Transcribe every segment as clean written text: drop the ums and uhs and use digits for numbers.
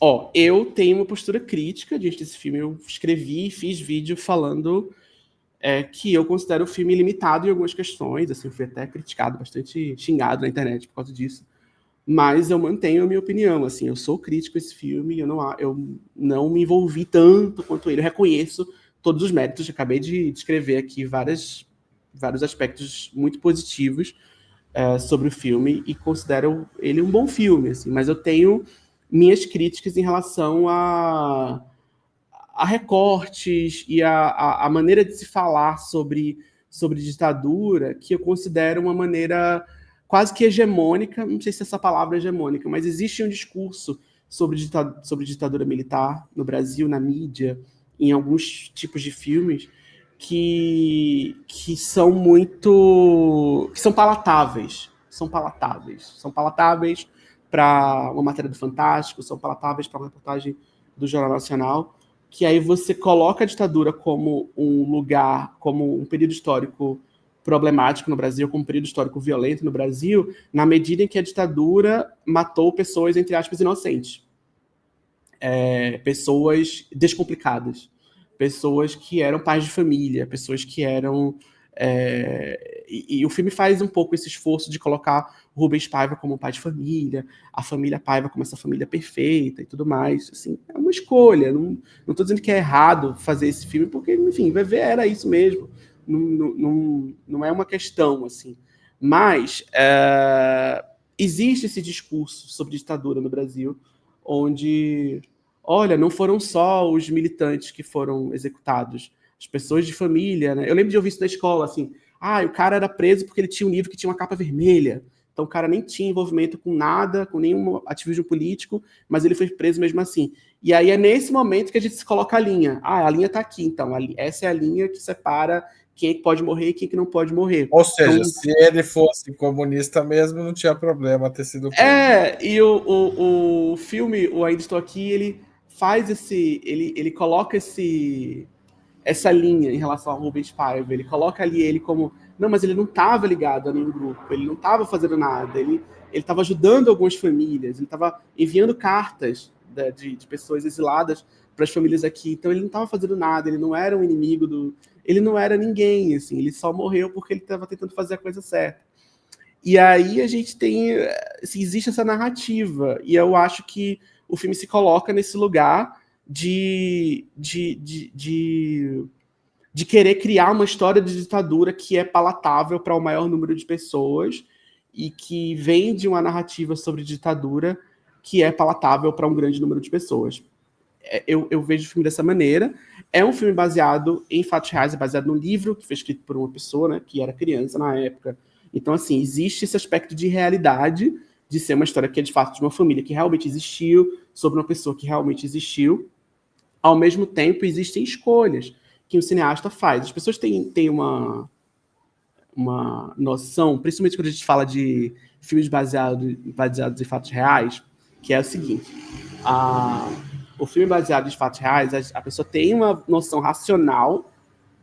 Ó, eu tenho uma postura crítica diante desse filme. Eu escrevi e fiz vídeo falando que eu considero o filme limitado em algumas questões. Assim, eu fui até criticado, bastante xingado na internet por causa disso. Mas eu mantenho a minha opinião. Assim, eu sou crítico a esse filme. Eu não me envolvi tanto quanto ele. Eu reconheço todos os méritos. Eu acabei de descrever aqui vários aspectos muito positivos sobre o filme e considero ele um bom filme. Assim, mas eu tenho minhas críticas em relação a recortes e a maneira de se falar sobre ditadura, que eu considero uma maneira quase que hegemônica. Não sei se essa palavra é hegemônica, mas existe um discurso sobre ditadura militar no Brasil, na mídia, em alguns tipos de filmes, que são muito... que são palatáveis. São palatáveis para uma matéria do Fantástico, são palatáveis para uma reportagem do Jornal Nacional, que aí você coloca a ditadura como um lugar, como um período histórico problemático no Brasil, como um período histórico violento no Brasil, na medida em que a ditadura matou pessoas, entre aspas, inocentes. Pessoas descomplicadas. Pessoas que eram pais de família, pessoas que eram... E o filme faz um pouco esse esforço de colocar o Rubens Paiva como um pai de família, a família Paiva como essa família perfeita e tudo mais. Assim, é uma escolha. Não estou dizendo que é errado fazer esse filme, porque, enfim, vai ver, era isso mesmo. Não é uma questão, assim. Mas existe esse discurso sobre ditadura no Brasil, onde, olha, não foram só os militantes que foram executados, as pessoas de família, né? Eu lembro de ouvir isso na escola, assim, o cara era preso porque ele tinha um livro que tinha uma capa vermelha, então o cara nem tinha envolvimento com nada, com nenhum ativismo político, mas ele foi preso mesmo assim. E aí é nesse momento que a gente se coloca a linha. A linha tá aqui, então, essa é a linha que separa quem é que pode morrer e quem é que não pode morrer. Ou seja, então, se ele fosse comunista mesmo, não tinha problema ter sido preso. E o filme, o Ainda Estou Aqui, ele faz ele coloca essa linha em relação ao Rubens Paiva. Ele coloca ali ele como... Não, mas ele não estava ligado a nenhum grupo, ele não estava fazendo nada, ele estava ajudando algumas famílias, ele estava enviando cartas de pessoas exiladas para as famílias aqui, então ele não estava fazendo nada, ele não era um inimigo ele não era ninguém, assim, ele só morreu porque ele estava tentando fazer a coisa certa. E aí a gente tem... Assim, existe essa narrativa, e eu acho que o filme se coloca nesse lugar de querer criar uma história de ditadura que é palatável para o maior número de pessoas e que vem de uma narrativa sobre ditadura que é palatável para um grande número de pessoas. Eu vejo o filme dessa maneira. É um filme baseado em fatos reais, é baseado num livro que foi escrito por uma pessoa, né, que era criança na época. Então, assim, existe esse aspecto de realidade, de ser uma história que é de fato de uma família que realmente existiu, sobre uma pessoa que realmente existiu. Ao mesmo tempo, existem escolhas que o cineasta faz. As pessoas têm uma noção, principalmente quando a gente fala de filmes baseados em fatos reais, que é o seguinte: o filme baseado em fatos reais, a pessoa tem uma noção racional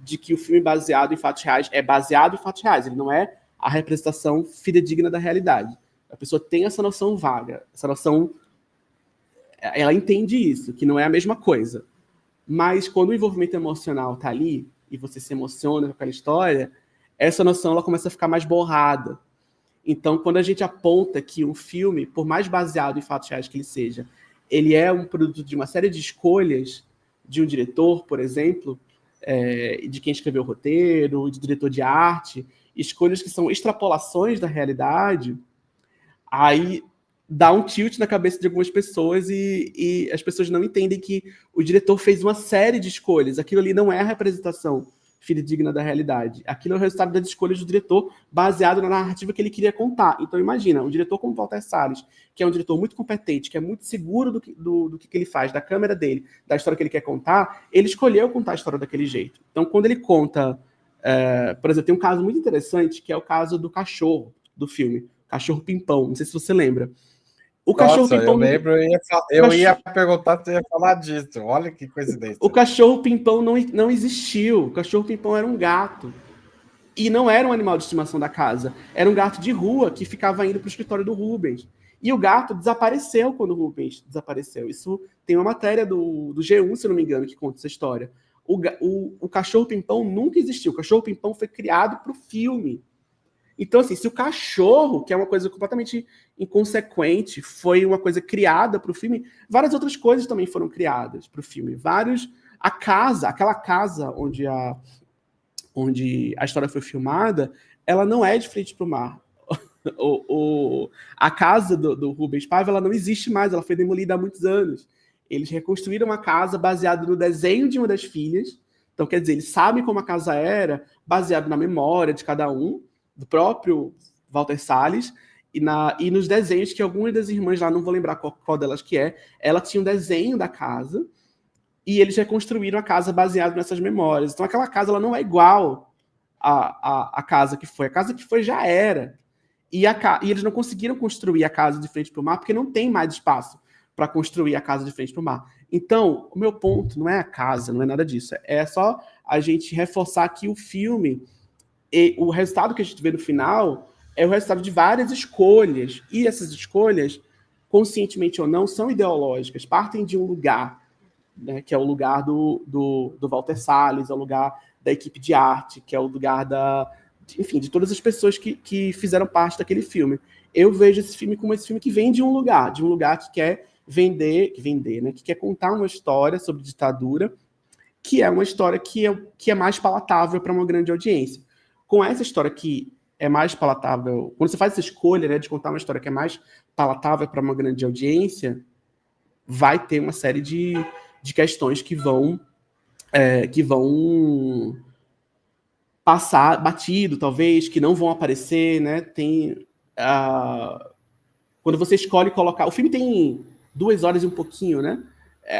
de que o filme baseado em fatos reais é baseado em fatos reais, ele não é a representação fidedigna da realidade. A pessoa tem essa noção vaga, essa noção... Ela entende isso, que não é a mesma coisa. Mas quando o envolvimento emocional tá ali, e você se emociona com aquela história, essa noção ela começa a ficar mais borrada. Então, quando a gente aponta que um filme, por mais baseado em fatos reais que ele seja, ele é um produto de uma série de escolhas de um diretor, por exemplo, de quem escreveu o roteiro, de diretor de arte, escolhas que são extrapolações da realidade, aí dá um tilt na cabeça de algumas pessoas e as pessoas não entendem que o diretor fez uma série de escolhas. Aquilo ali não é a representação fidedigna da realidade. Aquilo é o resultado das escolhas do diretor baseado na narrativa que ele queria contar. Então imagina, um diretor como Walter Salles, que é um diretor muito competente, que é muito seguro do que ele faz, da câmera dele, da história que ele quer contar, ele escolheu contar a história daquele jeito. Então quando ele conta... por exemplo, tem um caso muito interessante, que é o caso do cachorro do filme. Cachorro Pimpão, não sei se você lembra. O cachorro Pimpão... Eu lembro, eu ia perguntar se você ia falar disso. Olha que coincidência. O cachorro Pimpão não existiu. O cachorro Pimpão era um gato. E não era um animal de estimação da casa. Era um gato de rua que ficava indo para o escritório do Rubens. E o gato desapareceu quando o Rubens desapareceu. Isso tem uma matéria do G1, se eu não me engano, que conta essa história. O cachorro-pimpão nunca existiu. O cachorro-pimpão foi criado para o filme. Então, assim, se o cachorro, que é uma coisa completamente inconsequente, foi uma coisa criada para o filme, várias outras coisas também foram criadas para o filme. Aquela casa onde a história foi filmada, ela não é de frente para o mar. A casa do Rubens Paiva, ela não existe mais, ela foi demolida há muitos anos. Eles reconstruíram a casa baseado no desenho de uma das filhas. Então, quer dizer, eles sabem como a casa era, baseado na memória de cada um, do próprio Walter Salles, e nos desenhos que algumas das irmãs lá, não vou lembrar qual delas que é, ela tinha um desenho da casa, e eles reconstruíram a casa baseado nessas memórias. Então, aquela casa ela não é igual à casa que foi. A casa que foi já era. E eles não conseguiram construir a casa de frente para o mar, porque não tem mais espaço para construir a casa de frente para o mar. Então, o meu ponto não é a casa, não é nada disso. É só a gente reforçar que o filme, e o resultado que a gente vê no final, é o resultado de várias escolhas. E essas escolhas, conscientemente ou não, são ideológicas, partem de um lugar, né, que é o lugar do Walter Salles, é o lugar da equipe de arte, que é o lugar enfim, de todas as pessoas que fizeram parte daquele filme. Eu vejo esse filme como esse filme que vem de um lugar que quer vender, né, que quer contar uma história sobre ditadura, que é uma história que é mais palatável para uma grande audiência. Com essa história que é mais palatável, quando você faz essa escolha, né, de contar uma história que é mais palatável para uma grande audiência, vai ter uma série de questões que vão passar batido, talvez, que não vão aparecer, né? Quando você escolhe colocar... O filme tem 2 horas e um pouquinho, né?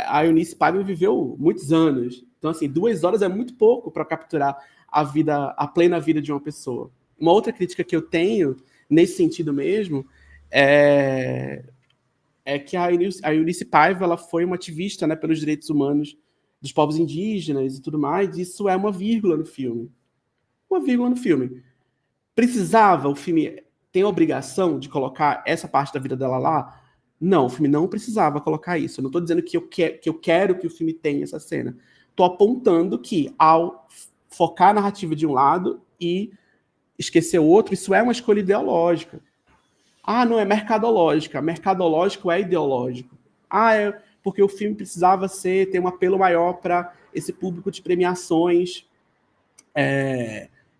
A Eunice Paiva viveu muitos anos. Então, assim, 2 horas é muito pouco para capturar a plena vida de uma pessoa. Uma outra crítica que eu tenho, nesse sentido mesmo, é que a Eunice Paiva ela foi uma ativista, né, pelos direitos humanos dos povos indígenas e tudo mais. Isso é uma vírgula no filme. Uma vírgula no filme. Precisava o filme ter a obrigação de colocar essa parte da vida dela lá? Não, o filme não precisava colocar isso. Eu não estou dizendo que eu quero que o filme tenha essa cena. Estou apontando que, ao focar a narrativa de um lado e esquecer o outro, isso é uma escolha ideológica. Ah, não, é mercadológica. Mercadológico é ideológico. Ah, é porque o filme precisava ter um apelo maior para esse público de premiações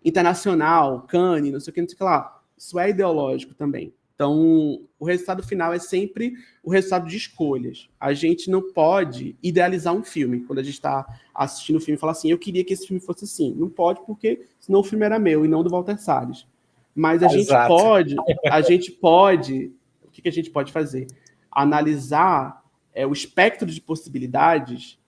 internacional, Cannes, não sei o que, não sei o que lá. Isso é ideológico também. Então, o resultado final é sempre o resultado de escolhas. A gente não pode idealizar um filme. Quando a gente está assistindo o filme e fala assim, eu queria que esse filme fosse assim. Não pode, porque senão o filme era meu e não do Walter Salles. Mas a gente pode, o que a gente pode fazer? Analisar o espectro de possibilidades.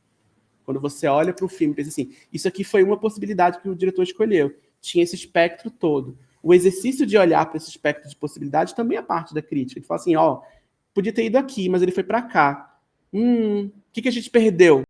Quando você olha para o filme e pensa assim, isso aqui foi uma possibilidade que o diretor escolheu. Tinha esse espectro todo. O exercício de olhar para esse espectro de possibilidades também é parte da crítica. Ele fala assim, podia ter ido aqui, mas ele foi para cá. O que a gente perdeu?